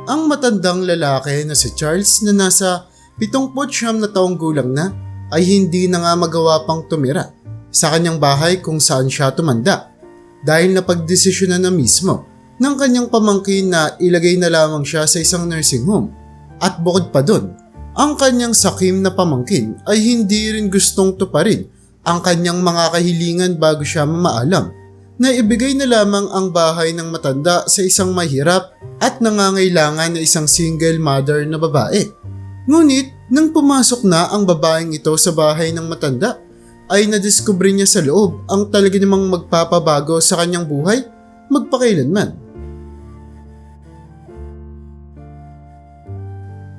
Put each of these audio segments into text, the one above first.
ang matandang lalaki na si Charles na nasa 79 na taong gulang na ay hindi na nga magawa pang tumira sa kanyang bahay kung saan siya tumanda dahil napagdesisyonan na mismo ng kanyang pamangkin na ilagay na lamang siya sa isang nursing home. At bukod pa dun, ang kanyang sakim na pamangkin ay hindi rin gustong tuparin ang kanyang mga kahilingan bago siya mamaalam na ibigay na lamang ang bahay ng matanda sa isang mahirap at nangangailangan na isang single mother na babae. Ngunit nang pumasok na ang babaeng ito sa bahay ng matanda, ay nadiskubre niya sa loob ang talaga namang magpapabago sa kanyang buhay magpakailanman.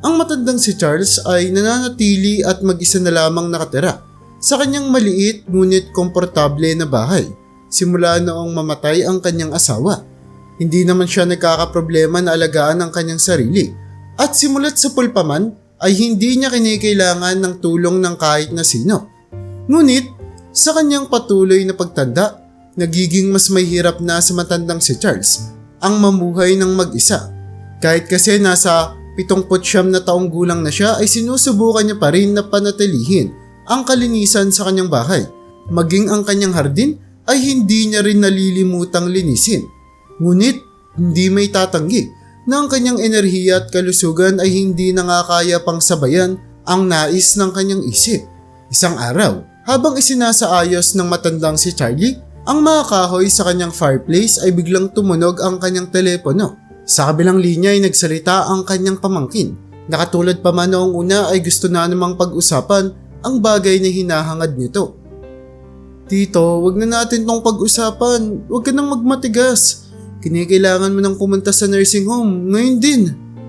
Ang matandang si Charles ay nananatili at mag-isa na lamang nakatira sa kanyang maliit ngunit komportable na bahay simula noong mamatay ang kanyang asawa. Hindi naman siya nagkakaproblema na alagaan ang kanyang sarili at simulat sa pulpaman ay hindi niya kinikailangan ng tulong ng kahit na sino. Ngunit sa kanyang patuloy na pagtanda, nagiging mas mahirap na sa matandang si Charles ang mamuhay ng mag-isa. Kahit kasi nasa 79 na taong gulang na siya ay sinusubukan niya pa rin na panatilihin ang kalinisan sa kanyang bahay. Maging ang kanyang hardin ay hindi niya rin nalilimutang linisin. Ngunit hindi may tatanggi na ang kanyang enerhiya at kalusugan ay hindi na nga kaya pang sabayan ang nais ng kanyang isip. Isang araw, habang isinasaayos ng matandang si Charlie ang mga kahoy sa kanyang fireplace ay biglang tumunog ang kanyang telepono. Sa kabilang linya ay nagsalita ang kanyang pamangkin. Nakatulad pa man noong una ay gusto na namang pag-usapan ang bagay na hinahangad nito. Tito, wag na natin tong pag-usapan. Wag ka nang magmatigas. Kinikailangan mo nang pumunta sa nursing home ngayon din.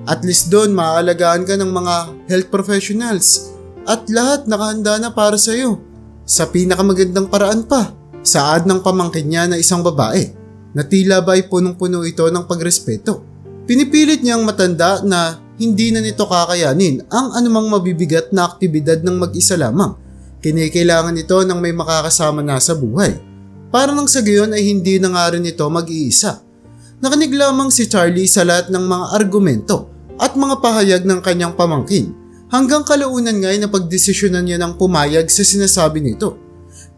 At least doon maaalagaan ka ng mga health professionals. At lahat nakahanda na para sa'yo. Sa pinakamagandang paraan pa. Saad ng pamangkin niya na isang babae. Na tila ba ay punong-puno ito ng pagrespeto. Pinipilit niyang matanda na hindi na nito kakayanin ang anumang mabibigat na aktibidad ng mag-isa lamang. Kinikailangan ito ng may makakasama na sa buhay. Para nang sa gayon ay hindi na nga rin ito mag-iisa. Nakinig lamang si Charlie sa lahat ng mga argumento at mga pahayag ng kanyang pamangkin hanggang kalaunan nga ay napagdesisyonan niya ng pumayag sa sinasabi nito.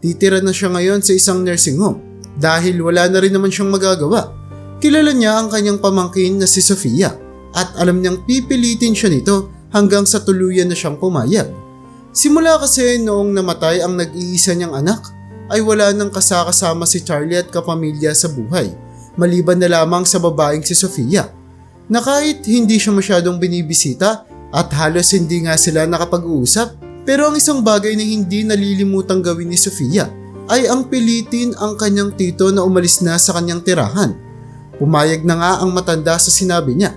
Titira na siya ngayon sa isang nursing home dahil wala na rin naman siyang magagawa. Kilala niya ang kanyang pamangkin na si Sofia at alam niyang pipilitin siya nito hanggang sa tuluyan na siyang pumayag. Simula kasi noong namatay ang nag-iisa niyang anak ay wala nang kasakasama si Charlie at kapamilya sa buhay maliban na lamang sa babaeng si Sofia na kahit hindi siya masyadong binibisita at halos hindi nga sila nakapag-uusap pero ang isang bagay na hindi nalilimutang gawin ni Sofia ay ang pilitin ang kanyang tito na umalis na sa kanyang tirahan. Pumayag na nga ang matanda sa sinabi niya.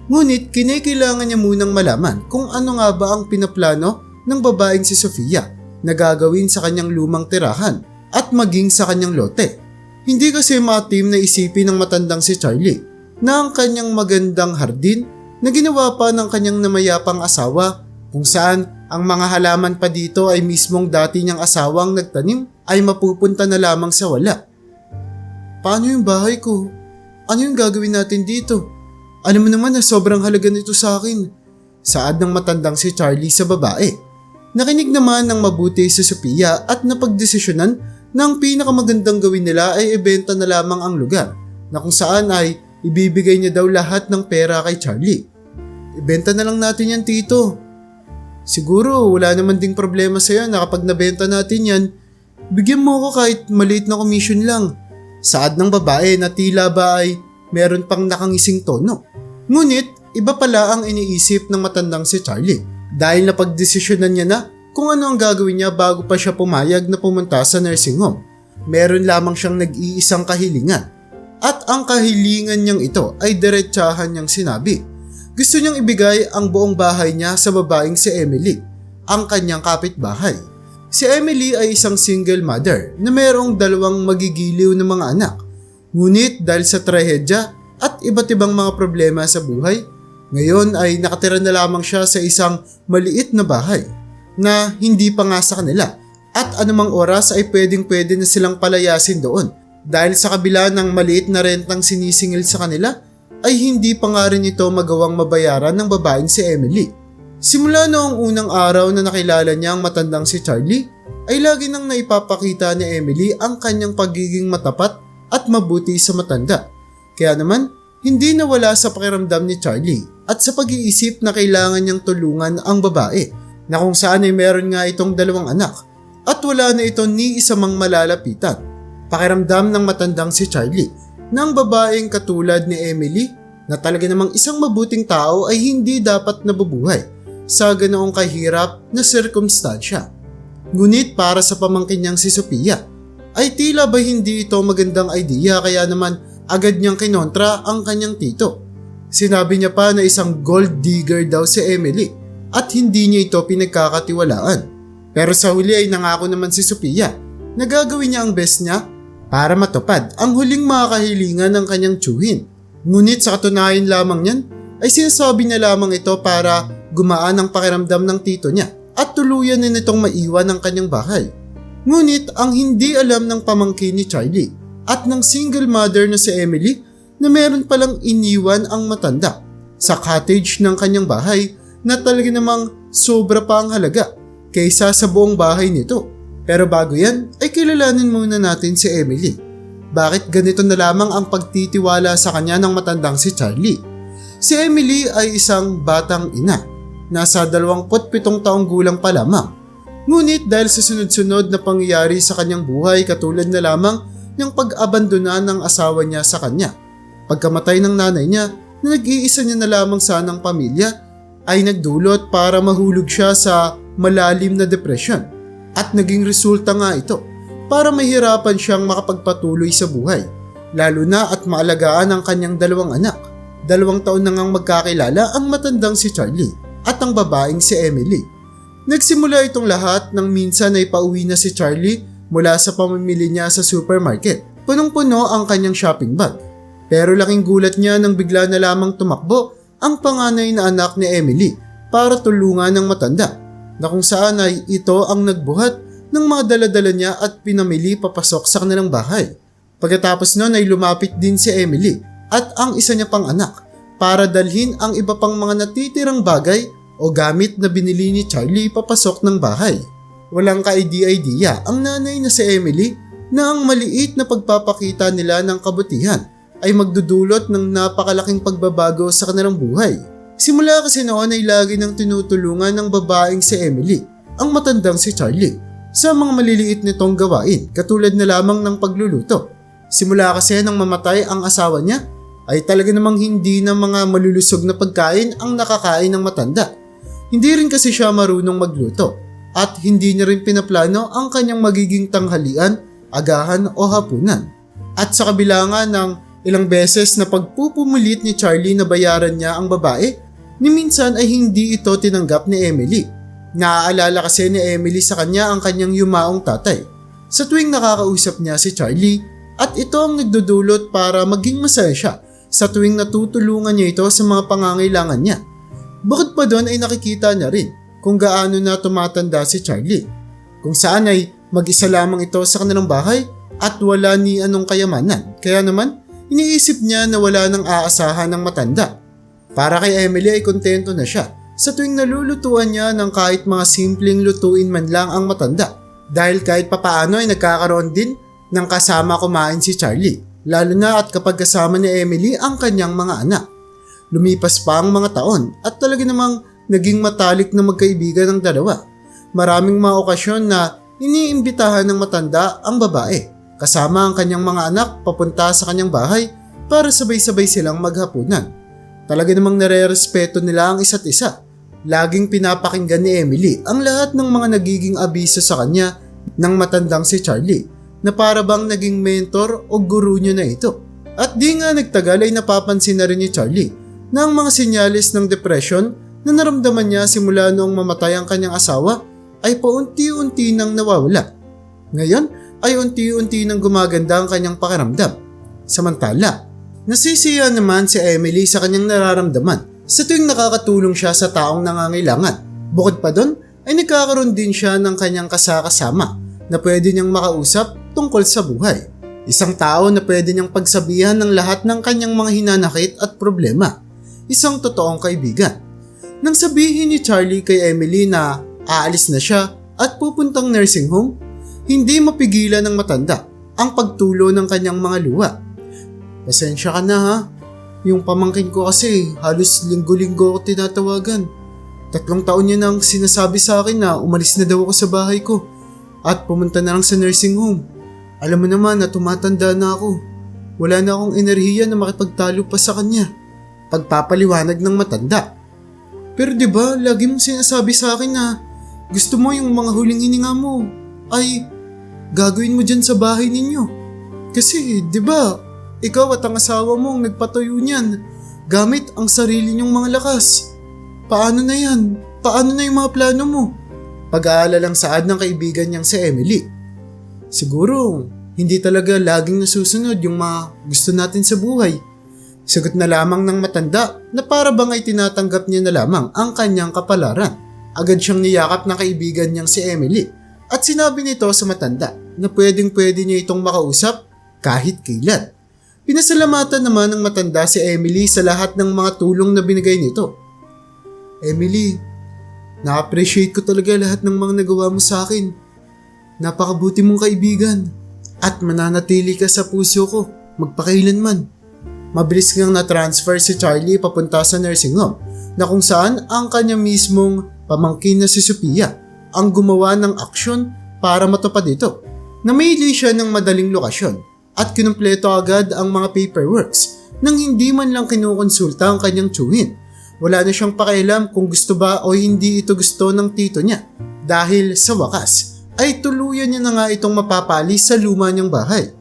Ngunit kinikailangan niya munang malaman kung ano nga ba ang pinaplano ng babaeng si Sofia na gagawin sa kanyang lumang tirahan at maging sa kanyang lote. Hindi kasi maatim na isipin ng matandang si Charlie na ang kanyang magandang hardin na ginawa pa ng kanyang namayapang asawa kung saan ang mga halaman pa dito ay mismong dati niyang asawang nagtanim ay mapupunta na lamang sa wala. Paano yung bahay ko? Ano yung gagawin natin dito? Alam mo naman na sobrang halaga nito sa akin. Saad ng matandang si Charlie sa babae. Nakinig naman ng mabuti si Sophia at napagdesisyonan na ang pinakamagandang gawin nila ay ibenta na lamang ang lugar na kung saan ay ibibigay niya daw lahat ng pera kay Charlie. Ibenta na lang natin yan, tito. Siguro wala naman ding problema sa'yo na kapag nabenta natin yan, bigyan mo ko kahit maliit na commission lang. Saad ng babae na tila ba ay meron pang nakangising tono. Ngunit iba pala ang iniisip ng matandang si Charlie. Dahil napagdesisyonan niya na kung ano ang gagawin niya bago pa siya pumayag na pumunta sa nursing home. Meron lamang siyang nag-iisang kahilingan. At ang kahilingan niyang ito ay diretsahan niyang sinabi. Gusto niyang ibigay ang buong bahay niya sa babaeng si Emily, ang kanyang kapitbahay. Si Emily ay isang single mother na mayroong 2 magigiliw na mga anak. Ngunit dahil sa trahedya at iba't ibang mga problema sa buhay, ngayon ay nakatira na lamang siya sa isang maliit na bahay na hindi pa nga sa kanila at anumang oras ay pwedeng-pwede na silang palayasin doon dahil sa kabila ng maliit na rentang sinisingil sa kanila ay hindi pa nga rin ito magawang mabayaran ng babaeng si Emily. Simula noong unang araw na nakilala niya ang matandang si Charlie, ay lagi nang naipapakita ni Emily ang kanyang pagiging matapat at mabuti sa matanda. Kaya naman, hindi nawala sa pakiramdam ni Charlie at sa pag-iisip na kailangan niyang tulungan ang babae na kung saan ay meron nga itong 2 anak at wala na ito ni isa mang malalapitan. Pakiramdam ng matandang si Charlie na ang babaeng katulad ni Emily na talaga namang isang mabuting tao ay hindi dapat nabubuhay sa ganoong kahirap na sirkumstansya. Ngunit para sa pamangkin niyang si Sophia, ay tila ba hindi ito magandang idea kaya naman agad niyang kinontra ang kanyang tito. Sinabi niya pa na isang gold digger daw si Emily at hindi niya ito pinagkakatiwalaan. Pero sa huli ay nangako naman si Sophia na gagawin niya ang best niya para matupad ang huling mga kahilingan ng kanyang tiyuhin. Ngunit sa katunayan lamang niyan ay sinasabi niya lamang ito para gumaan ang pakiramdam ng tito niya at tuluyan na nitong maiwan ang kanyang bahay. Ngunit ang hindi alam ng pamangkin ni Charlie at ng single mother na si Emily na meron palang iniwan ang matanda sa cottage ng kanyang bahay na talaga namang sobra pa ang halaga kaysa sa buong bahay nito. Pero bago yan ay kilalanin muna natin si Emily. Bakit ganito na lamang ang pagtitiwala sa kanya ng matandang si Charlie? Si Emily ay isang batang ina. Nasa 27 taong gulang pa lamang. Ngunit dahil sa sunod-sunod na pangyayari sa kanyang buhay katulad na lamang ng pag-abandona ng asawa niya sa kanya, pagkamatay ng nanay niya na nag-iisa niya na lamang sanang pamilya, ay nagdulot para mahulog siya sa malalim na depresyon. At naging resulta nga ito para mahirapan siyang makapagpatuloy sa buhay, lalo na at maalagaan ang kanyang 2 anak. 2 taon na ngang magkakilala ang matandang si Charlie at ang babaeng si Emily. Nagsimula itong lahat nang minsan ay pauwi na si Charlie mula sa pamimili niya sa supermarket. Punong-puno ang kanyang shopping bag. Pero laking gulat niya nang bigla na lamang tumakbo ang panganay na anak ni Emily para tulungan ng matanda, na kung saan ay ito ang nagbuhat ng mga daladala niya at pinamili papasok sa kanilang bahay. Pagkatapos nun ay lumapit din si Emily at ang isa niya pang anak para dalhin ang iba pang mga natitirang bagay o gamit na binili ni Charlie papasok ng bahay. Walang ka-idea ang nanay na si Emily na ang maliit na pagpapakita nila ng kabutihan ay magdudulot ng napakalaking pagbabago sa kanilang buhay. Simula kasi noon ay lagi nang tinutulungan ng babaeng si Emily ang matandang si Charlie sa mga maliliit nitong gawain katulad na lamang ng pagluluto. Simula kasi nang mamatay ang asawa niya ay talaga namang hindi na mga malulusog na pagkain ang nakakain ng matanda. Hindi rin kasi siya marunong magluto at hindi niya rin pinaplano ang kanyang magiging tanghalian, agahan o hapunan. At sa kabila nga ng ilang beses na pagpupumulit ni Charlie na bayaran niya ang babae, ni minsan ay hindi ito tinanggap ni Emily. Naaalala kasi ni Emily sa kanya ang kanyang yumaong tatay sa tuwing nakakausap niya si Charlie, at ito ang nagdudulot para maging masaya siya sa tuwing natutulungan niya ito sa mga pangangailangan niya. Bukod pa doon ay nakikita niya rin kung gaano na tumatanda si Charlie, kung saan ay mag-isa lamang ito sa kanilang bahay at wala ni anong kayamanan. Kaya naman, iniisip niya na wala nang aasahan ng matanda. Para kay Emily ay kontento na siya sa tuwing nalulutuan niya ng kahit mga simpleng lutuin man lang ang matanda, dahil kahit papaano ay nagkakaroon din ng kasama kumain si Charlie, lalo na at kapag kasama ni Emily ang kanyang mga anak. Lumipas pa ang mga taon at talaga namang naging matalik na magkaibigan ng dalawa. Maraming mga okasyon na iniimbitahan ng matanda ang babae kasama ang kanyang mga anak papunta sa kanyang bahay para sabay-sabay silang maghapunan. Talaga namang nare-respeto nila ang isa't isa. Laging pinapakinggan ni Emily ang lahat ng mga nagiging abiso sa kanya ng matandang si Charlie, na para bang naging mentor o guru niya na ito. At di nga nagtagal ay napapansin na rin ni Charlie na ang mga senyales ng depression na naramdaman niya simula noong mamatay ang kanyang asawa ay paunti-unti nang nawawala. Ngayon ay unti-unti nang gumaganda ang kanyang pakiramdam. Samantala, nasisiya naman si Emily sa kanyang nararamdaman sa tuwing nakakatulong siya sa taong nangangailangan. Bukod pa doon ay nagkakaroon din siya ng kanyang kasakasama na pwede niyang makausap tungkol sa buhay. Isang tao na pwede niyang pagsabihan ng lahat ng kanyang mga hinanakit at problema. Isang totoong kaibigan. Nang sabihin ni Charlie kay Emily na aalis na siya at pupuntang nursing home, hindi mapigilan ng matanda ang pagtulo ng kanyang mga luha. Pasensya ka na ha. Yung pamangkin ko kasi halos linggo-linggo ako tinatawagan. 3 taon niya nang sinasabi sa akin na umalis na daw ako sa bahay ko at pumunta na lang sa nursing home. Alam mo naman na tumatanda na ako. Wala na akong enerhiya na makipagtalo pa sa kanya. Pagpapaliwanag ng matanda. Pero 'di ba, lagi mong sinasabi sa akin na gusto mo yung mga huling hininga mo ay gagawin mo dyan sa bahay ninyo. Kasi 'di ba, ikaw at ang asawa mo ang nagpatayo niyan gamit ang sarili niyong mga lakas. Paano na yan? Paano na yung mga plano mo? Pag-aalalang saad ng kaibigan niyang si Emily. Siguro, hindi talaga laging nasusunod yung mga gusto natin sa buhay. Sagot na lamang ng matanda na para bang ay tinatanggap niya na lamang ang kanyang kapalaran. Agad siyang niyakap ng kaibigan niyang si Emily at sinabi nito sa matanda na pwedeng-pwede niya itong makausap kahit kailan. Pinasalamatan naman ng matanda si Emily sa lahat ng mga tulong na binigay nito. Emily, na-appreciate ko talaga lahat ng mga nagawa mo sa akin. Napakabuti mong kaibigan at mananatili ka sa puso ko magpakailanman. Mabilis ngang na-transfer si Charlie papunta sa nursing home na kung saan ang kanya mismong pamangkin na si Sophia ang gumawa ng aksyon para matupad ito. Namili siya ng madaling lokasyon at kinumpleto agad ang mga paperworks nang hindi man lang kinukonsulta ang kanyang tiyuhin. Wala na siyang pakialam kung gusto ba o hindi ito gusto ng tito niya dahil sa wakas ay tuluyan niya na nga itong mapapali sa luma niyang bahay.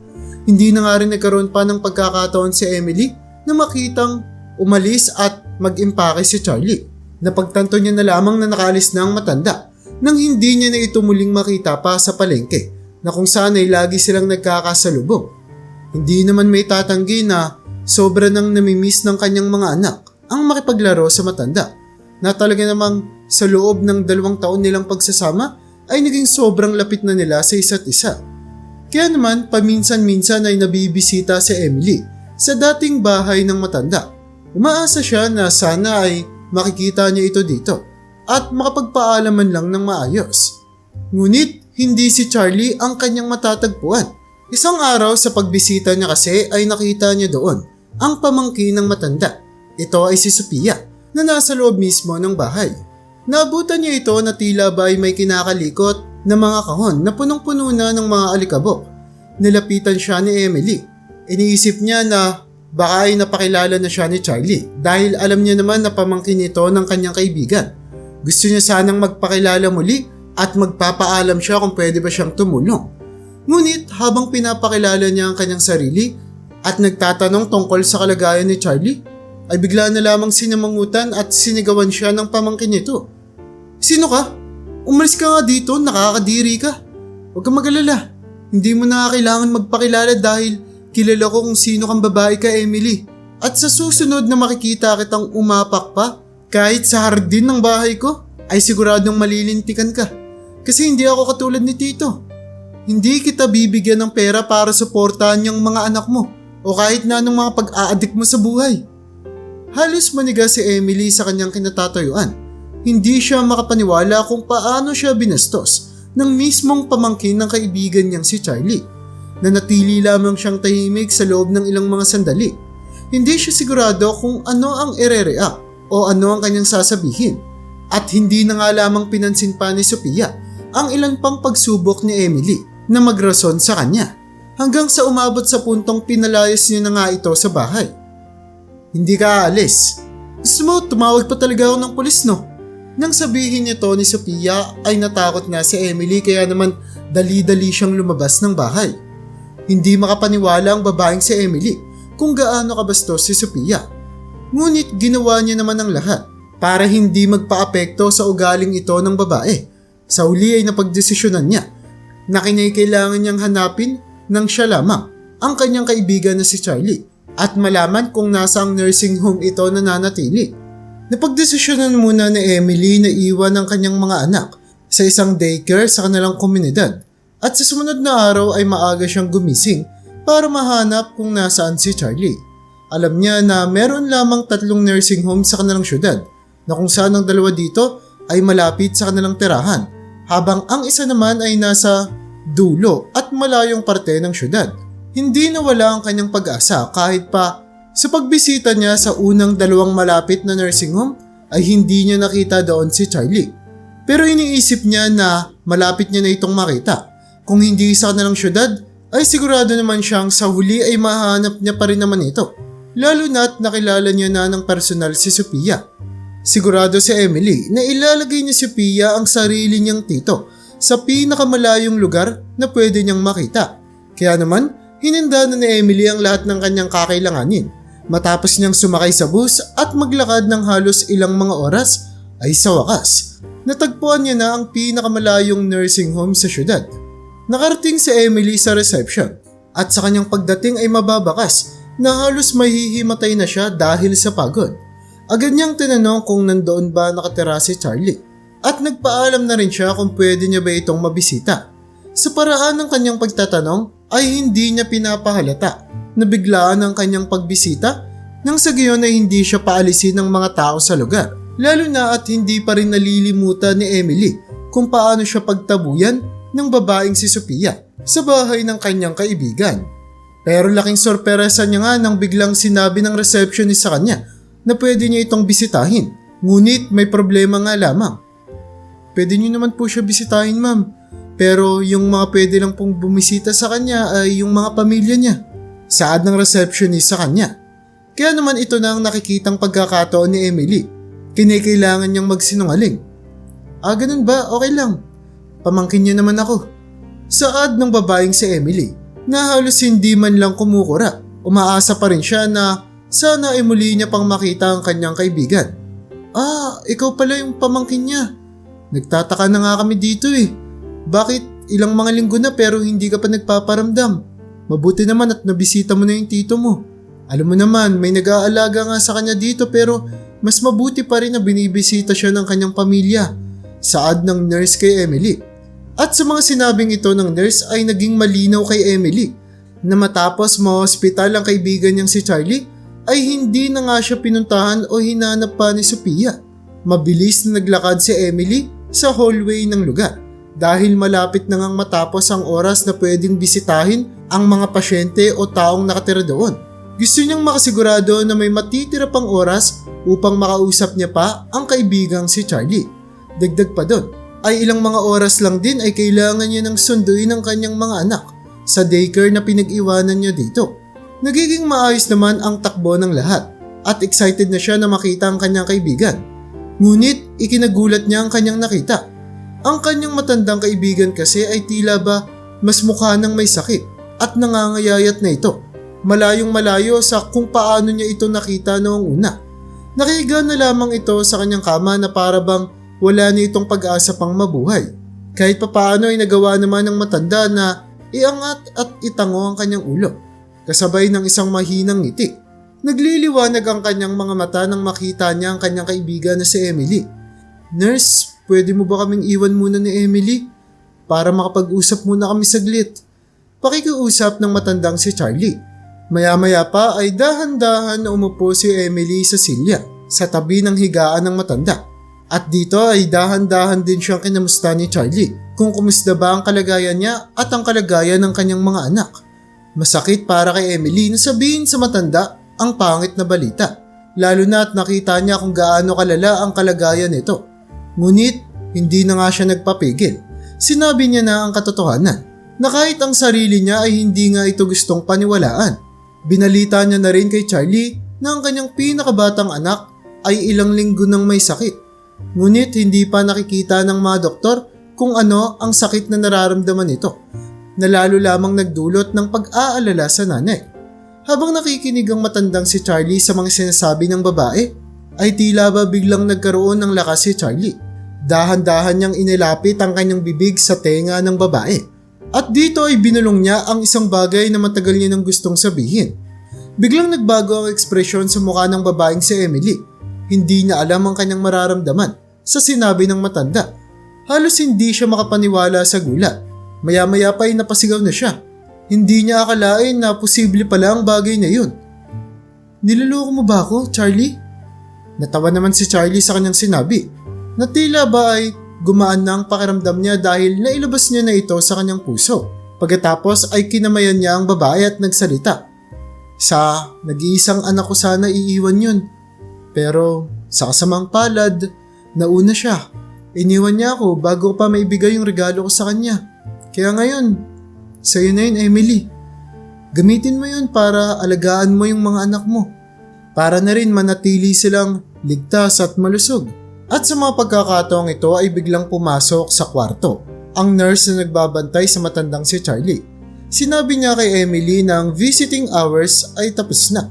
Hindi na nga rin nagkaroon pa ng pagkakataon si Emily na makitang umalis at mag-impake si Charlie. Napagtanto niya na lamang na nakaalis na ang matanda nang hindi niya na ito muling makita pa sa palengke na kung saan ay lagi silang nagkakasalubong. Hindi naman may tatanggi na sobra nang namimiss ng kanyang mga anak ang makipaglaro sa matanda na talaga namang sa loob ng 2 taon nilang pagsasama ay naging sobrang lapit na nila sa isa't isa. Kaya naman paminsan-minsan ay nabibisita si Emily sa dating bahay ng matanda. Umaasa siya na sana ay makikita niya ito dito at makapagpaalaman lang ng maayos. Ngunit hindi si Charlie ang kanyang matatagpuan. Isang araw sa pagbisita niya kasi ay nakita niya doon ang pamangkin ng matanda. Ito ay si Sophia na nasa loob mismo ng bahay. Naabutan niya ito na tila ba ay may kinakalikot na mga kahon na punong-puno na ng mga alikabok. Nilapitan siya ni Emily. Iniisip niya na baka ay napakilala na siya ni Charlie dahil alam niya naman na pamangkin ito ng kanyang kaibigan. Gusto niya sanang magpakilala muli at magpapaalam siya kung pwede ba siyang tumulong. Ngunit habang pinapakilala niya ang kanyang sarili at nagtatanong tungkol sa kalagayan ni Charlie, ay bigla na lamang sinamangutan at sinigawan siya ng pamangkin nito. Sino ka? Umalis ka nga dito, nakakadiri ka. Huwag kang mag-alala. Hindi mo na kailangan magpakilala dahil kilala ko kung sino kang babae ka, Emily. At sa susunod na makikita kitang umapak pa, kahit sa hardin ng bahay ko, ay siguradong malilintikan ka. Kasi hindi ako katulad ni Tito. Hindi kita bibigyan ng pera para suportahan yung mga anak mo o kahit na anong mga pag-aadik mo sa buhay. Halos maniga si Emily sa kanyang kinatatayuan. Hindi siya makapaniwala kung paano siya binastos ng mismong pamangkin ng kaibigan niyang si Charlie. Nanatili lamang siyang tahimik sa loob ng ilang mga sandali. Hindi siya sigurado kung ano ang ire-react o ano ang kanyang sasabihin. At hindi na nga lamang pinansin pa ni Sophia ang ilan pang pagsubok ni Emily na magrason sa kanya. Hanggang sa umabot sa puntong pinalayas niya na nga ito sa bahay. Hindi ka aalis. Gusto mo, tumawag pa talaga ako ng pulis, no? Nang sabihin nito ni Sophia ay natakot na si Emily kaya naman dali-dali siyang lumabas ng bahay. Hindi makapaniwala ang babaeng si Emily kung gaano kabastos si Sophia. Ngunit ginawa niya naman ang lahat para hindi magpaapekto sa ugaling ito ng babae. Sa uli ay napagdesisyonan niya na kinakailangan niyang hanapin ng siya lamang ang kanyang kaibigan na si Charlie at malaman kung nasa ang nursing home ito nananatili. Napagdesisyonan muna ni Emily na iwan ang kanyang mga anak sa isang daycare sa kanilang komunidad at sa sumunod na araw ay maaga siyang gumising para mahanap kung nasaan si Charlie. Alam niya na meron lamang 3 nursing home sa kanilang syudad na kung saan ang 2 dito ay malapit sa kanilang tirahan habang ang isa naman ay nasa dulo at malayong parte ng syudad. Hindi nawala ang kanyang pag-asa kahit pa sa pagbisita niya sa unang 2 malapit na nursing home ay hindi niya nakita doon si Charlie. Pero iniisip niya na malapit niya na itong makita. Kung hindi sa kanilang syudad ay sigurado naman siyang sa huli ay mahanap niya pa rin naman ito. Lalo na't nakilala niya na ng personal si Sophia. Sigurado si Emily na ilalagay ni Sophia ang sarili niyang tito sa pinakamalayong lugar na pwede niyang makita. Kaya naman, hinanda na ni Emily ang lahat ng kanyang kakailanganin. Matapos niyang sumakay sa bus at maglakad ng halos ilang mga oras, ay sa wakas, natagpuan niya na ang pinakamalayong nursing home sa syudad. Nakarating si Emily sa reception at sa kanyang pagdating ay mababakas na halos mahihimatay na siya dahil sa pagod. Agad niyang tinanong kung nandoon ba nakatira si Charlie at nagpaalam na rin siya kung pwede niya ba itong mabisita. Sa paraan ng kanyang pagtatanong ay hindi niya pinapahalata na biglaan ang kanyang pagbisita nang sa gayon ay hindi siya paalisin ng mga tao sa lugar. Lalo na at hindi pa rin nalilimutan ni Emily kung paano siya pagtabuyan ng babaeng si Sophia sa bahay ng kanyang kaibigan. Pero laking sorpresa niya nga nang biglang sinabi ng receptionist sa kanya na pwede niya itong bisitahin. Ngunit may problema nga lamang. Pwede niyo naman po siya bisitahin, ma'am. Pero yung mga pwede lang pong bumisita sa kanya ay yung mga pamilya niya. Saad ng receptionist sa kanya. Kaya naman ito na ang nakikitang pagkakataon ni Emily. Kinikailangan niyang magsinungaling. Ganun ba? Okay lang. Pamangkin niya naman ako. Saad ng babaeng si Emily na halos hindi man lang kumukura. Umaasa pa rin siya na sana ay muli niya pang makita ang kanyang kaibigan. Ikaw pala yung pamangkin niya. Nagtataka na nga kami dito eh. Bakit ilang mga linggo na pero hindi ka pa nagpaparamdam? Mabuti naman at nabisita mo na yung tito mo. Alam mo naman, may nag-aalaga nga sa kanya dito pero mas mabuti pa rin na binibisita siya ng kanyang pamilya. Saad ng nurse kay Emily. At sa mga sinabing ito ng nurse ay naging malinaw kay Emily na matapos ma-hospital ang kaibigan niyang si Charlie ay hindi na nga siya pinuntahan o hinanap pa ni Sophia. Mabilis na naglakad si Emily sa hallway ng lugar dahil malapit na ngang matapos ang oras na pwedeng bisitahin ang mga pasyente o taong nakatira doon. Gusto niyang makasigurado na may matitira pang oras upang makausap niya pa ang kaibigang si Charlie. Dagdag pa doon, ay ilang mga oras lang din ay kailangan niya ng sunduin ang kanyang mga anak sa daycare na pinag-iwanan niya dito. Nagiging maayos naman ang takbo ng lahat at excited na siya na makita ang kanyang kaibigan. Ngunit ikinagulat niya ang kanyang nakita. Ang kanyang matandang kaibigan kasi ay tila ba mas mukha ng may sakit at nangangayayat na ito. Malayong malayo sa kung paano niya ito nakita noong una. Nakahiga na lamang ito sa kanyang kama na para bang wala na itong pag-asa pang mabuhay. Kahit papaano ay nagawa naman ng matanda na iangat at itango ang kanyang ulo, kasabay ng isang mahinang ngiti. Nagliliwanag ang kanyang mga mata nang makita niya ang kanyang kaibigan na si Emily. Nurse, pwede mo ba kaming iwan muna ni Emily? Para makapag-usap muna kami saglit. Pakikiusap ng matandang si Charlie. Maya-maya pa ay dahan-dahan na umupo si Emily sa silya sa tabi ng higaan ng matanda. At dito ay dahan-dahan din siyang kinamusta ni Charlie kung kumusta ba ang kalagayan niya at ang kalagayan ng kanyang mga anak. Masakit para kay Emily na sabihin sa matanda ang pangit na balita, lalo na at nakita niya kung gaano kalala ang kalagayan nito. Ngunit hindi na nga siya nagpapigil. Sinabi niya na ang katotohanan na kahit ang sarili niya ay hindi nga ito gustong paniwalaan. Binalita niya na rin kay Charlie na ang kanyang pinakabatang anak ay ilang linggo nang may sakit. Ngunit hindi pa nakikita ng mga doktor kung ano ang sakit na nararamdaman nito, na lalo lamang nagdulot ng pag-aalala sa nanay. Habang nakikinig ang matandang si Charlie sa mga sinasabi ng babae, ay tila ba biglang nagkaroon ng lakas si Charlie. Dahan-dahan niyang inilapit ang kanyang bibig sa tenga ng babae. At dito ay binulong niya ang isang bagay na matagal niya nang gustong sabihin. Biglang nagbago ang ekspresyon sa mukha ng babaeng si Emily. Hindi niya alam ang kanyang mararamdaman sa sinabi ng matanda. Halos hindi siya makapaniwala sa gulat. Maya-maya pa ay napasigaw na siya. Hindi niya akalain na posible pala ang bagay na yun. Niloloko mo ba ako, Charlie? Natawa naman si Charlie sa kanyang sinabi na tila ba ay gumaan na ang pakiramdam niya dahil nailabas niya na ito sa kanyang puso. Pagkatapos ay kinamayan niya ang babae at nagsalita. Sa nag-iisang anak ko sana iiwan yun. Pero sa kasamang palad, nauna siya. Iniwan niya ako bago pa maibigay yung regalo ko sa kanya. Kaya ngayon, sa'yo na yun, Emily. Gamitin mo yun para alagaan mo yung mga anak mo. Para na rin manatili silang ligtas at malusog. At sa mga pagkakataong ito ay biglang pumasok sa kwarto ang nurse na nagbabantay sa matandang si Charlie. Sinabi niya kay Emily na ang visiting hours ay tapos na.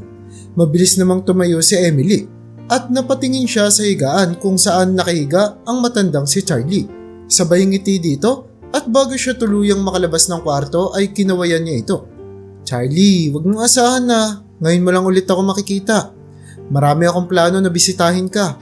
Mabilis namang tumayo si Emily at napatingin siya sa higaan kung saan nakahiga ang matandang si Charlie. Sabay ngiti dito at bago siya tuluyang makalabas ng kwarto ay kinawayan niya ito. Charlie, wag mong asahan na ngayon mo lang ulit ako makikita. Marami akong plano na bisitahin ka.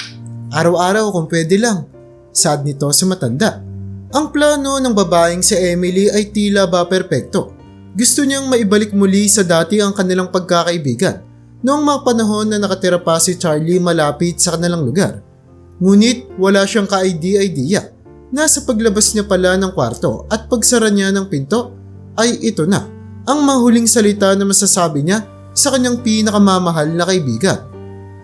Araw-araw kung pwede lang. Sad nito sa matanda. Ang plano ng babaeng si Emily ay tila ba perpekto. Gusto niyang maibalik muli sa dati ang kanilang pagkakaibigan noong mga panahon na nakatira pa si Charlie malapit sa kanilang lugar. Ngunit wala siyang ka-idea. Nasa paglabas niya pala ng kwarto at pagsara niya ng pinto ay ito na ang mahuling salita na masasabi niya sa kanyang pinakamamahal na kaibigan.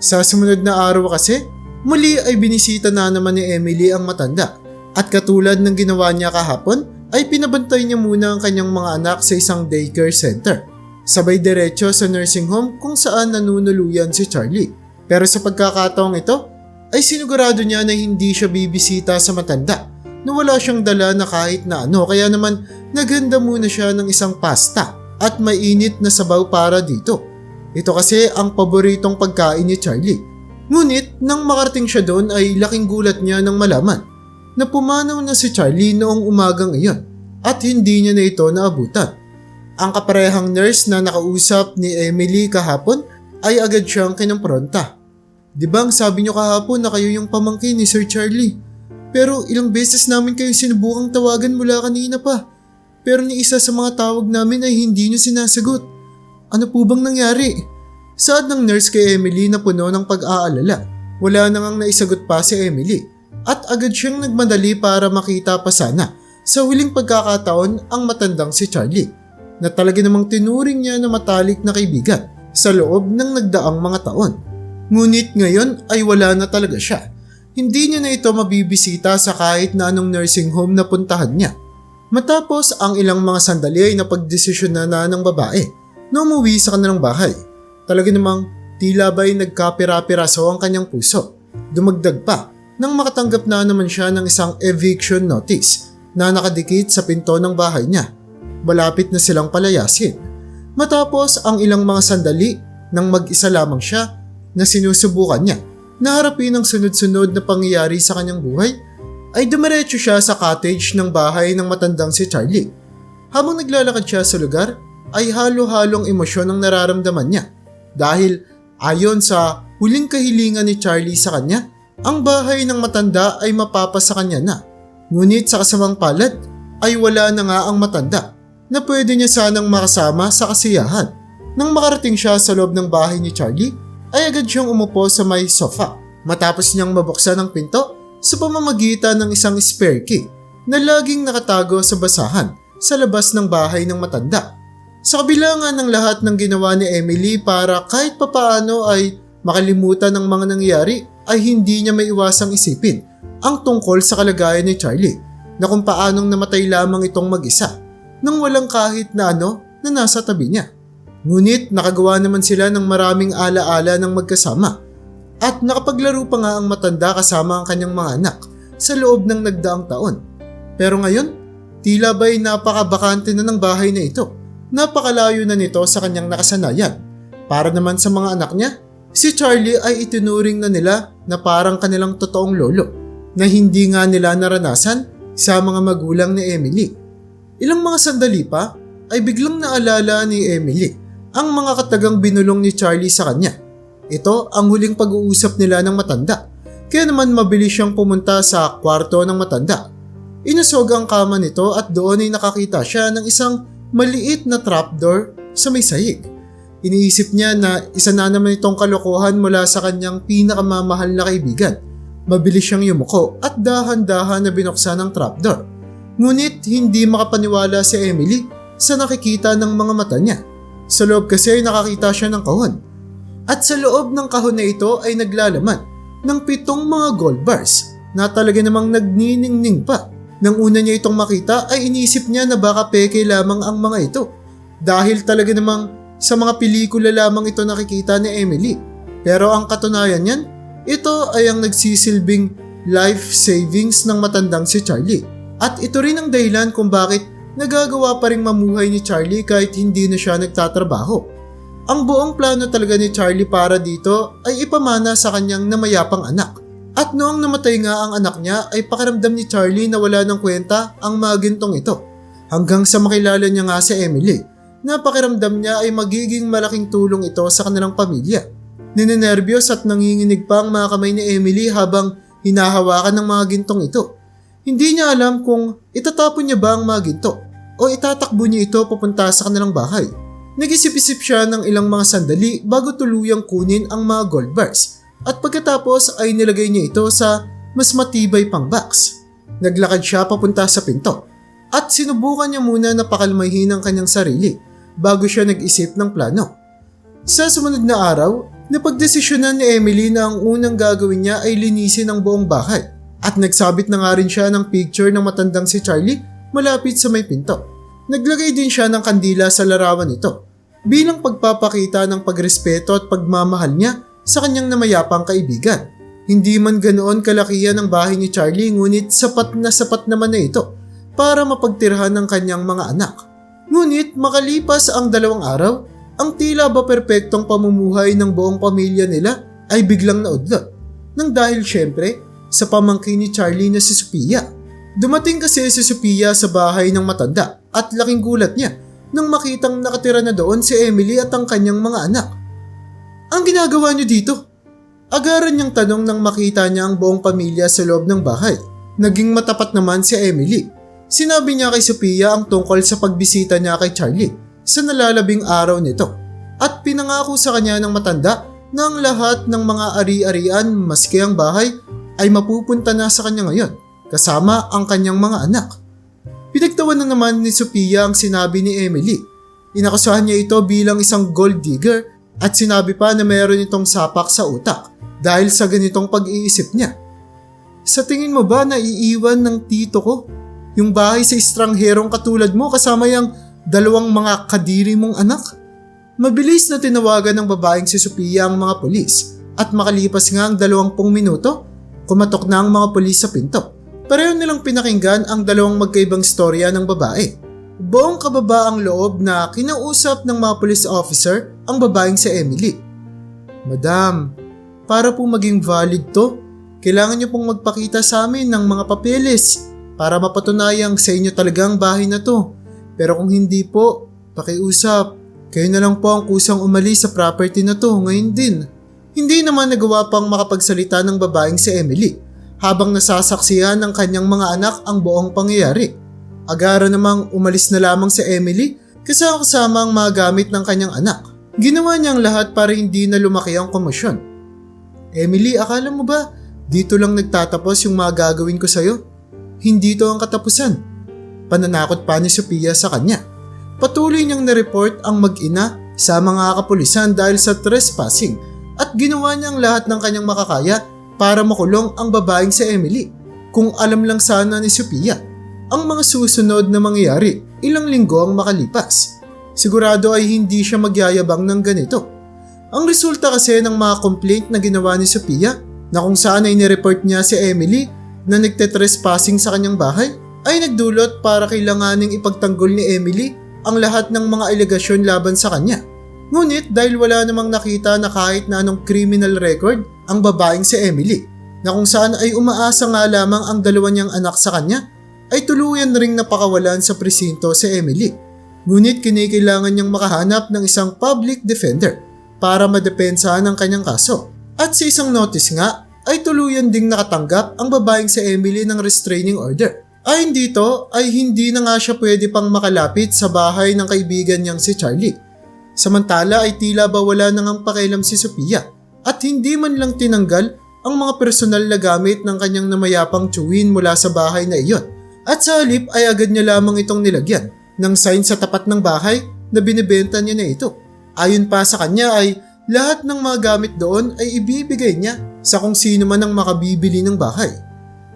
Sa sumunod na araw kasi, muli ay binisita na naman ni Emily ang matanda. At katulad ng ginawa niya kahapon, ay pinabantay niya muna ang kanyang mga anak sa isang daycare center. Sabay diretso sa nursing home kung saan nanunuluyan si Charlie. Pero sa pagkakataong ito, ay sinigurado niya na hindi siya bibisita sa matanda na wala siyang dala na kahit na ano kaya naman naghanda muna siya ng isang pasta at mainit na sabaw para dito. Ito kasi ang paboritong pagkain ni Charlie. Ngunit nang makarating siya doon ay laking gulat niya nang malaman na pumanaw na si Charlie noong umagang iyon at hindi niya na ito naabutan. Ang kaparehang nurse na nakausap ni Emily kahapon ay agad siyang kinampronta. Di ba ang sabi niyo kahapon na kayo yung pamangkin ni Sir Charlie? Pero ilang beses namin kayo sinubukang tawagan mula kanina pa. Pero ni isa sa mga tawag namin ay hindi niyo sinasagot. Ano po bang nangyari? Saad ng nurse kay Emily na puno ng pag-aalala. Wala nang naisagot pa si Emily. At agad siyang nagmadali para makita pa sana sa huling pagkakataon ang matandang si Charlie na talaga namang tinuring niya na matalik na kaibigan sa loob ng nagdaang mga taon. Ngunit ngayon ay wala na talaga siya. Hindi niya na ito mabibisita sa kahit na anong nursing home na puntahan niya. Matapos ang ilang mga sandali ay napagdesisyon na ng babae na umuwi sa kanilang bahay. Talaga namang tila ba'y nagkapira-piraso ang kanyang puso. Dumagdag pa nang makatanggap na naman siya ng isang eviction notice na nakadikit sa pinto ng bahay niya. Malapit na silang palayasin. Matapos ang ilang mga sandali nang mag-isa lamang siya na sinusubukan niya na harapin ang sunod-sunod na pangyayari sa kanyang buhay, ay dumiretso siya sa cottage ng bahay ng matandang si Charlie. Habang naglalakad siya sa lugar, ay halo-halong emosyon ang nararamdaman niya. Dahil ayon sa huling kahilingan ni Charlie sa kanya, ang bahay ng matanda ay mapapa sa kanya na. Ngunit sa kasamang palad ay wala na nga ang matanda na pwede niya sanang makasama sa kasiyahan. Nang makarating siya sa loob ng bahay ni Charlie, ay agad siyang umupo sa may sofa matapos niyang mabuksan ang pinto sa pamamagitan ng isang spare key na laging nakatago sa basahan sa labas ng bahay ng matanda. Sa kabila nga ng lahat ng ginawa ni Emily para kahit papaano ay makalimutan ng mga nangyari, ay hindi niya maiwasang isipin ang tungkol sa kalagayan ni Charlie na kung paanong namatay lamang itong mag-isa nang walang kahit na ano na nasa tabi niya. Ngunit nakagawa naman sila ng maraming alaala ng magkasama at nakapaglaro pa nga ang matanda kasama ang kanyang mga anak sa loob ng nagdaang taon. Pero ngayon, tila ba'y napakabakante na ng bahay na ito. Napakalayo na nito sa kanyang nakasanayan. Para naman sa mga anak niya, si Charlie ay itinuring na nila na parang kanilang totoong lolo na hindi nga nila naranasan sa mga magulang ni Emily. Ilang mga sandali pa ay biglang naalala ni Emily ang mga katagang binulong ni Charlie sa kanya. Ito ang huling pag-uusap nila ng matanda, kaya naman mabilis siyang pumunta sa kwarto ng matanda. Inusog ang kama nito at doon ay nakakita siya ng isang maliit na trapdoor sa may sahig. Iniisip niya na isa na naman itong kalokohan mula sa kanyang pinakamamahal na kaibigan. Mabilis siyang yumuko at dahan-dahan na binuksan ang trapdoor. Ngunit hindi makapaniwala si Emily sa nakikita ng mga mata niya. Sa loob kasi ay nakakita siya ng kahon. At sa loob ng kahon na ito ay naglalaman ng 7 mga gold bars na talaga namang nagniningning pa. Nang una niya itong makita ay iniisip niya na baka peke lamang ang mga ito. Dahil talaga namang sa mga pelikula lamang ito nakikita ni Emily. Pero ang katunayan niyan, ito ay ang nagsisilbing life savings ng matandang si Charlie. At ito rin ang dahilan kung bakit nagagawa pa rin mamuhay ni Charlie kahit hindi na siya nagtatrabaho. Ang buong plano talaga ni Charlie para dito ay ipamana sa kanyang namayapang anak. At noong namatay nga ang anak niya ay pakiramdam ni Charlie na wala ng kwenta ang mga gintong ito. Hanggang sa makilala niya nga si Emily, na pakiramdam niya ay magiging malaking tulong ito sa kanilang pamilya. Ninenervyos at nanginginig pa ang mga kamay ni Emily habang hinahawakan ng mga gintong ito. Hindi niya alam kung itatapon niya ba ang mga ginto o itatakbo niya ito papunta sa kanilang bahay. Nag-isip-isip siya ng ilang mga sandali bago tuluyang kunin ang mga gold bars at pagkatapos ay nilagay niya ito sa mas matibay pang box. Naglakad siya papunta sa pinto at sinubukan niya muna na pakalmahin ang kanyang sarili bago siya nag-isip ng plano. Sa sumunod na araw, napagdesisyonan ni Emily na ang unang gagawin niya ay linisin ang buong bahay at nagsabit na nga rin siya ng picture ng matandang si Charlie malapit sa may pinto. Naglagay din siya ng kandila sa larawan nito bilang pagpapakita ng pagrespeto at pagmamahal niya sa kanyang namayapang kaibigan. Hindi man ganoon kalakihan ang bahay ni Charlie ngunit sapat naman na ito para mapagtirhan ng kanyang mga anak. Ngunit makalipas ang 2 araw, ang tila ba perpektong pamumuhay ng buong pamilya nila ay biglang naudlot. Nang dahil syempre sa pamangkin ni Charlie na si Sophia. Dumating kasi si Sophia sa bahay ng matanda at laking gulat niya nang makitang nakatira na doon si Emily at ang kanyang mga anak. Ang ginagawa niyo dito? Agaran niyang tanong nang makita niya ang buong pamilya sa loob ng bahay. Naging matapat naman si Emily. Sinabi niya kay Sophia ang tungkol sa pagbisita niya kay Charlie sa nalalabing araw nito at pinangako sa kanya ng matanda na ang lahat ng mga ari-arian maski ang bahay ay mapupunta na sa kanya ngayon kasama ang kanyang mga anak. Pinagtawan na naman ni Sophia ang sinabi ni Emily. Inakusahan niya ito bilang isang gold digger at sinabi pa na mayroon itong sapak sa utak dahil sa ganitong pag-iisip niya. Sa tingin mo ba na iiwan ng tito ko yung bahay sa estrangherong katulad mo kasama yung 2 mga kadiri mong anak? Mabilis na tinawagan ng babaeng si Sophia ang mga pulis at makalipas nga ang 20 minuto, kumatok na ang mga pulis sa pinto. Pareho nilang pinakinggan ang 2 magkaibang storya ng babae. Buong kababaang loob na kinausap ng mga police officer ang babaeng si Emily. Madam, para po maging valid to, kailangan niyo pong magpakita sa amin ng mga papeles para mapatunayang sa inyo talagang bahay na to. Pero kung hindi po, pakiusap, kayo na lang po ang kusang umalis sa property na to ngayon din. Hindi naman nagawa pang makapagsalita ng babaeng si Emily habang nasasaksihan ng kanyang mga anak ang buong pangyayari. Agara namang umalis na lamang si Emily kasama ang mga gamit ng kanyang anak. Ginawa niyang lahat para hindi na lumaki ang komosyon. Emily, akala mo ba dito lang nagtatapos yung mga gagawin ko sa'yo? Hindi to ang katapusan. Pananakot pa ni Sophia sa kanya. Patuloy niyang na-report ang mag-ina sa mga kapulisan dahil sa trespassing at ginawa niyang lahat ng kanyang makakaya para makulong ang babaeng si Emily. Kung alam lang sana ni Sophia ang mga susunod na mangyayari ilang linggo ang makalipas. Sigurado ay hindi siya magyayabang ng ganito. Ang resulta kasi ng mga complaint na ginawa ni Sophia na kung saan ay nireport niya si Emily na nagtetrespassing sa kanyang bahay ay nagdulot para kailanganing ipagtanggol ni Emily ang lahat ng mga alegasyon laban sa kanya. Ngunit dahil wala namang nakita na kahit na anong criminal record ang babaeng si Emily, na kung saan ay umaasa nga lamang ang 2 niyang anak sa kanya, ay tuluyan ring napakawalan sa presinto si Emily. Ngunit kinakailangan niyang makahanap ng isang public defender para madepensahan ang kanyang kaso. At sa isang notice nga, ay tuluyan ding nakatanggap ang babaeng si Emily ng restraining order. Ayon dito ay hindi na nga siya pwede pang makalapit sa bahay ng kaibigan niyang si Charlie. Samantala ay tila ba wala nang ang pakialam si Sophia at hindi man lang tinanggal ang mga personal na gamit ng kanyang namayapang tiyuhin mula sa bahay na iyon. At sa halip ay agad niya lamang itong nilagyan ng sign sa tapat ng bahay na binibenta niya na ito. Ayon pa sa kanya ay lahat ng mga gamit doon ay ibibigay niya sa kung sino man ang makabibili ng bahay.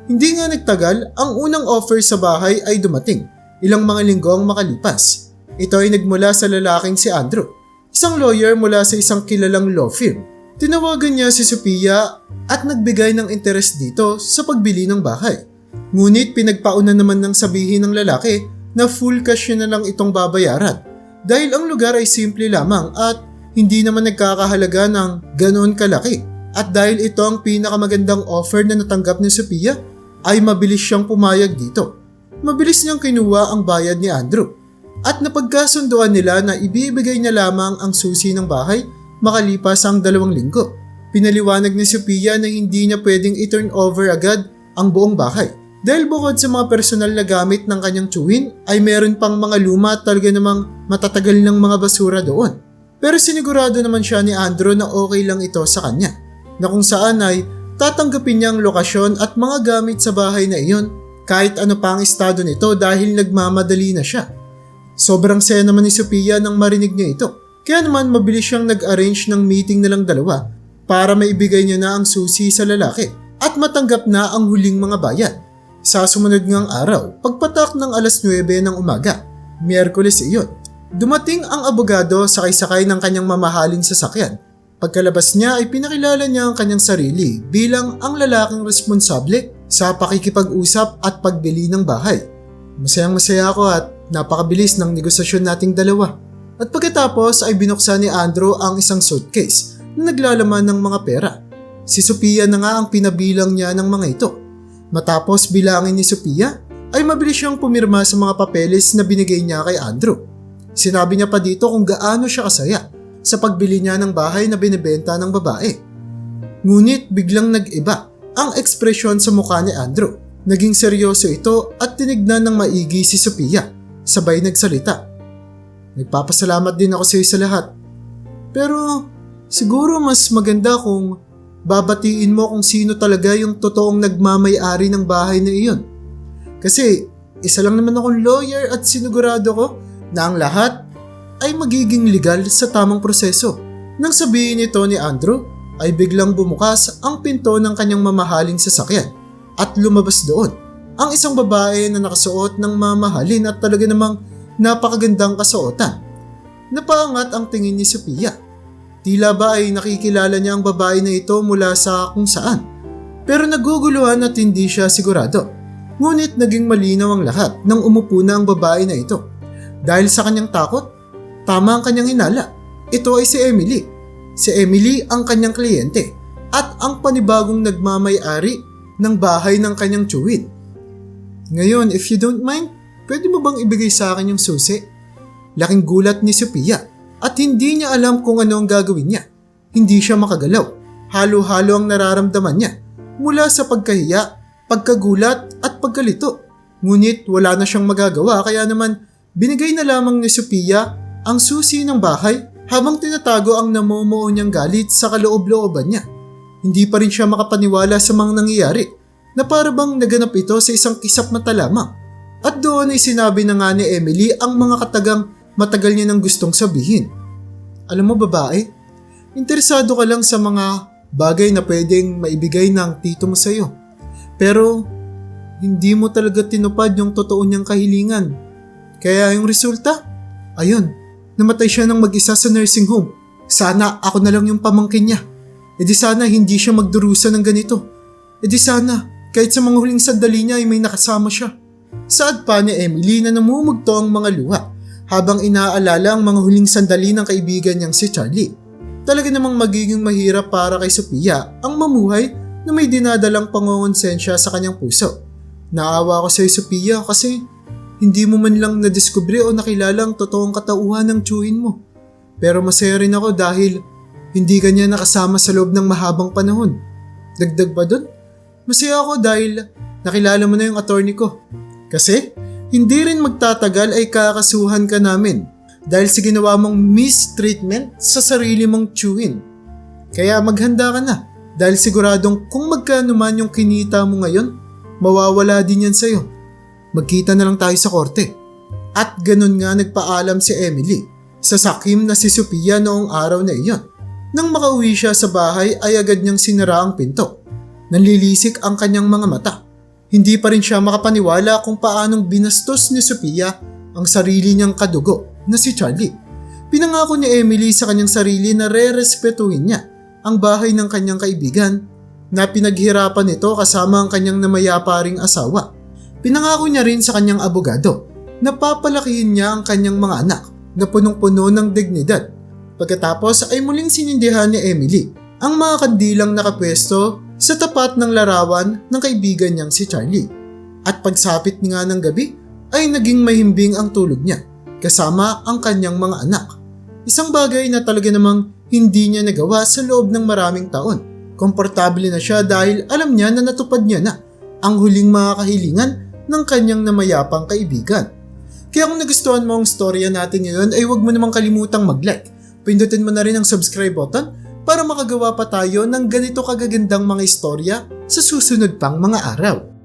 Hindi nga nagtagal, ang unang offer sa bahay ay dumating, ilang mga linggo ang makalipas. Ito ay nagmula sa lalaking si Andrew, isang lawyer mula sa isang kilalang law firm. Tinawagan niya si Sophia at nagbigay ng interes dito sa pagbili ng bahay. Ngunit pinagpauna naman ng sabihin ng lalaki na full cash na lang itong babayaran dahil ang lugar ay simple lamang at hindi naman nagkakahalaga ng ganoon kalaki. At dahil ito ang pinakamagandang offer na natanggap ni Sophia, ay mabilis siyang pumayag dito. Mabilis niyang kinuha ang bayad ni Andrew at napagkasunduan nila na ibibigay niya lamang ang susi ng bahay makalipas ang 2 linggo. Pinaliwanag ni Sophia na hindi niya pwedeng i-turn over agad ang buong bahay dahil bukod sa mga personal na gamit ng kanyang tiyuhin ay meron pang mga luma at talaga namang matatagal ng mga basura doon. Pero sinigurado naman siya ni Andrew na okay lang ito sa kanya, na kung saan ay tatanggapin niya ang lokasyon at mga gamit sa bahay na iyon kahit ano pa ang estado nito dahil nagmamadali na siya. Sobrang saya naman ni Sophia nang marinig niya ito. Kaya naman mabilis siyang nag-arrange ng meeting nilang dalawa para maibigay niya na ang susi sa lalaki at matanggap na ang huling mga bayad. Sa sumunod ngang araw, pagpatak ng 9:00 ng umaga, Miyerkules iyon, dumating ang abogado sakay-sakay ng kanyang mamahaling sasakyan. Pagkalabas niya ay pinakilala niya ang kanyang sarili bilang ang lalaking responsable sa pakikipag-usap at pagbili ng bahay. Masayang-masaya ako at napakabilis ng negosasyon nating dalawa. At pagkatapos ay binuksan ni Andrew ang isang suitcase na naglalaman ng mga pera. Si Sophia na nga ang pinabilang niya ng mga ito. Matapos bilangin ni Sophia, ay mabilis siyang pumirma sa mga papeles na binigay niya kay Andrew. Sinabi niya pa dito kung gaano siya kasaya sa pagbili niya ng bahay na binibenta ng babae. Ngunit biglang nag-iba ang ekspresyon sa mukha ni Andrew. Naging seryoso ito at tinignan ng maigi si Sophia. Sabay nagsalita. Nagpapasalamat din ako sa iyo sa lahat. Pero siguro mas maganda kung babatiin mo kung sino talaga yung totoong nagmamay-ari ng bahay na iyon. Kasi isa lang naman akong lawyer at sinigurado ko na ang lahat ay magiging legal sa tamang proseso. Nang sabihin nito ni Andrew, ay biglang bumukas ang pinto ng kanyang mamahaling sasakyan at lumabas doon ang isang babae na nakasuot ng mamahalin at talaga namang napakagandang kasuotan. Napaangat ang tingin ni Sophia. Tila ba ay nakikilala niya ang babae na ito mula sa kung saan. Pero naguguluhan at hindi siya sigurado. Ngunit naging malinaw ang lahat nang umupo na ang babae na ito. Dahil sa kanyang takot, tama ang kanyang hinala. Ito ay si Emily. Si Emily ang kanyang kliyente at ang panibagong nagmamay-ari ng bahay ng kanyang tiyuhin. Ngayon, if you don't mind, pwede mo bang ibigay sa akin yung susi? Laking gulat ni Sophia at hindi niya alam kung ano ang gagawin niya. Hindi siya makagalaw. Halo-halo ang nararamdaman niya mula sa pagkahiya, pagkagulat at pagkalito. Ngunit wala na siyang magagawa kaya naman binigay na lamang ni Sophia ang susi ng bahay habang tinatago ang namumuo niyang galit sa kaloob-looban niya. Hindi pa rin siya makapaniwala sa mga nangyayari na para bang naganap ito sa isang kisap mata lamang. At doon ay sinabi na nga ni Emily ang mga katagang matagal niya nang gustong sabihin. Alam mo babae, interesado ka lang sa mga bagay na pwedeng maibigay ng tito mo sa iyo. Pero hindi mo talaga tinupad yung totoo niyang kahilingan. Kaya yung resulta, ayun, namatay siya ng mag-isa sa nursing home. Sana ako na lang yung pamangkin niya. E di sana hindi siya magdurusa ng ganito. E di sana kahit sa mga huling sandali niya ay may nakasama siya. Saad pa ni Emily na namumugto ang mga luha habang inaalala ang mga huling sandali ng kaibigan niyang si Charlie. Talaga namang magiging mahirap para kay Sophia ang mamuhay na may dinadalang pangongonsensya sa kanyang puso. Naawa ko sa iyo Sophia kasi hindi mo man lang nadiskubre o nakilala ang totoong katauhan ng tiyuhin mo. Pero masaya rin ako dahil hindi ka niya nakasama sa loob ng mahabang panahon. Dagdag pa dun, masaya ako dahil nakilala mo na yung attorney ko. Kasi hindi rin magtatagal ay kakasuhan ka namin dahil sa ginawa mong mistreatment sa sarili mong chewin. Kaya maghanda ka na dahil siguradong kung magkano man yung kinita mo ngayon, mawawala din yan sa'yo. Magkita na lang tayo sa korte. At ganun nga nagpaalam si Emily sa sakim na si Sophia noong araw na iyon. Nang makauwi siya sa bahay ay agad niyang sinara ang pinto. Nanlilisik ang kanyang mga mata. Hindi pa rin siya makapaniwala kung paanong binastos ni Sophia ang sarili niyang kadugo na si Charlie. Pinangako ni Emily sa kanyang sarili na re-respetuhin niya ang bahay ng kanyang kaibigan na pinaghirapan nito kasama ang kanyang namayapa ring asawa. Pinangako niya rin sa kanyang abogado na papalakihin niya ang kanyang mga anak na punong-puno ng dignidad. Pagkatapos ay muling sinindihan ni Emily ang mga kandilang nakapwesto sa tapat ng larawan ng kaibigan niyang si Charlie. At pagsapit nga ng gabi ay naging mahimbing ang tulog niya kasama ang kanyang mga anak. Isang bagay na talaga namang hindi niya nagawa sa loob ng maraming taon. Komportable na siya dahil alam niya na natupad niya na ang huling mga kahilingan ng kanyang namayapang kaibigan. Kaya kung nagustuhan mo ang storya natin ngayon ay huwag mo namang kalimutang mag-like. Pindutin mo na rin ang subscribe button para makagawa pa tayo ng ganito kagagandang mga istorya sa susunod pang mga araw.